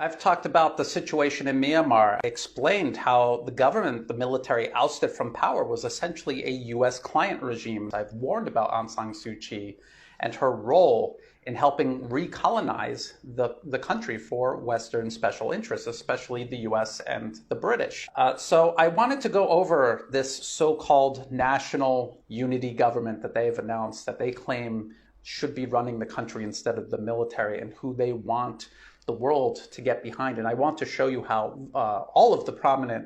I've talked about the situation in Myanmar. I explained how the government, the military ousted from power, was essentially a US client regime. I've warned about Aung San Suu Kyi and her role in helping recolonize the country for Western special interests, especially the US and the British. So I wanted to go over this so-called national unity government that they've announced, that they claim should be running the country instead of the military, and who they want the world to get behind. And I want to show you how all of the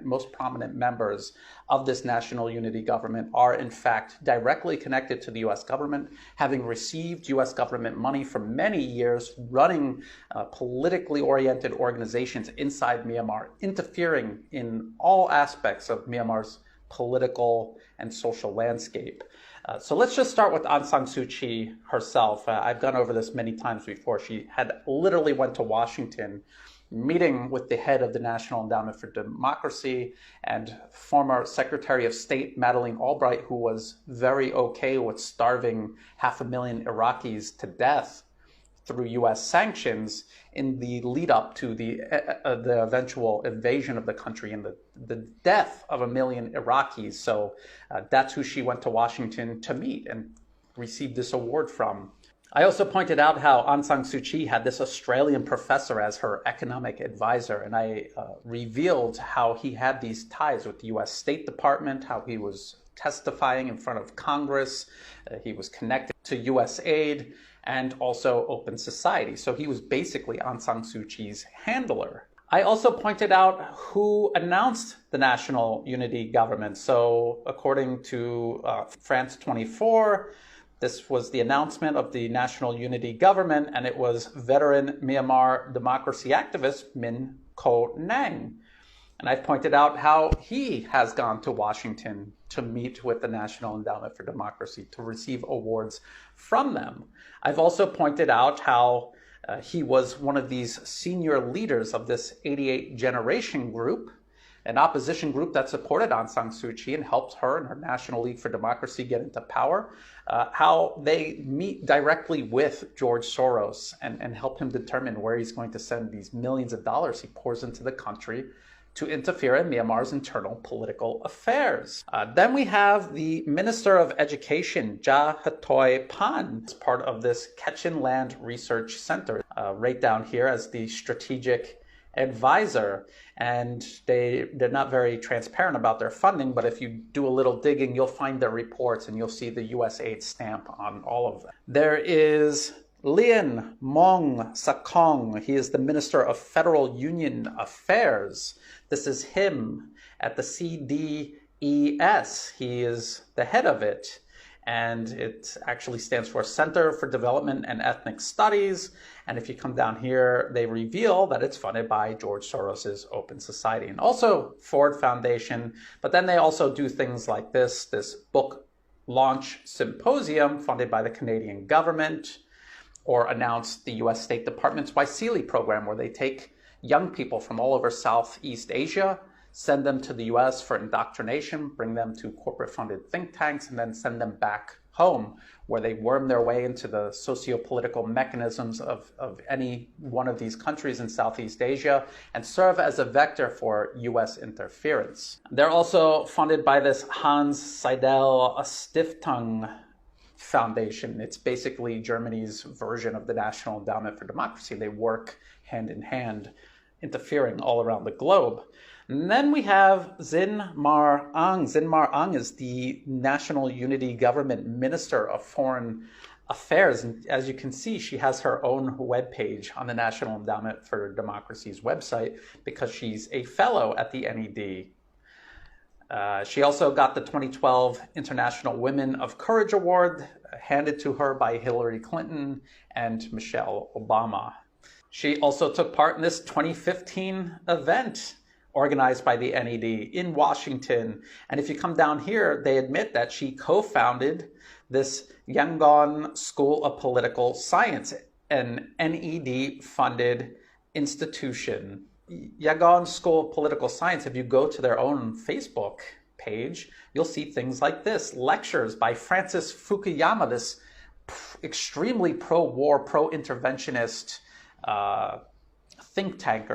most prominent members of this national unity government are in fact directly connected to the US government, having received US government money for many years, running politically oriented organizations inside Myanmar, interfering in all aspects of Myanmar's political and social landscape. So let's just start with Aung San Suu Kyi herself. I've gone over this many times before. She had literally went to Washington, meeting with the head of the National Endowment for Democracy and former Secretary of State Madeleine Albright, who was very okay with starving 500,000 Iraqis to death through US sanctions in the lead up to the eventual invasion of the country and the death of 1 million Iraqis. So that's who she went to Washington to meet and receive this award from. I also pointed out how Aung San Suu Kyi had this Australian professor as her economic advisor, and I revealed how he had these ties with the US State Department, how he was testifying in front of Congress, he was connected to US aid, and also Open Society. So he was basically Aung San Suu Kyi's handler. I also pointed out who announced the national unity government. So according to France 24, this was the announcement of the national unity government, and it was veteran Myanmar democracy activist Min Ko Nang. And I've pointed out how he has gone to Washington to meet with the National Endowment for Democracy to receive awards from them. I've also pointed out how he was one of these senior leaders of this 88 Generation group, an opposition group that supported Aung San Suu Kyi and helped her and her National League for Democracy get into power, how they meet directly with George Soros and help him determine where he's going to send these millions of dollars he pours into the country to interfere in Myanmar's internal political affairs. Then we have the Minister of Education, Ja Hatoy Pan, as part of this Kachin Land Research Center, right down here as the strategic advisor. And they're not very transparent about their funding, but if you do a little digging, you'll find their reports and you'll see the USAID stamp on all of them. There is Lien Mong Sakong. He is the Minister of Federal Union Affairs. This is him at the CDES. He is the head of it, and it actually stands for Center for Development and Ethnic Studies. And if you come down here, they reveal that it's funded by George Soros's Open Society and also Ford Foundation. But then they also do things like this book launch symposium funded by the Canadian government, or announce the US State Department's Waisili program, where they take young people from all over Southeast Asia, send them to the US for indoctrination, bring them to corporate-funded think tanks, and then send them back home, where they worm their way into the socio-political mechanisms of any one of these countries in Southeast Asia and serve as a vector for US interference. They're also funded by this Hans Seidel Stiftung Foundation. It's basically Germany's version of the National Endowment for Democracy. They work hand in hand, interfering all around the globe. And then we have Zin Mar Ang. Zin Mar Ang is the National Unity Government Minister of Foreign Affairs. And as you can see, she has her own webpage on the National Endowment for Democracy's website because she's a fellow at the NED. She also got the 2012 International Women of Courage Award handed to her by Hillary Clinton and Michelle Obama. She also took part in this 2015 event organized by the NED in Washington. And if you come down here, they admit that she co-founded this Yangon School of Political Science, an NED-funded institution. Yangon School of Political Science, if you go to their own Facebook page, you'll see things like this. Lectures by Francis Fukuyama, this extremely pro-war, pro-interventionist think tanker.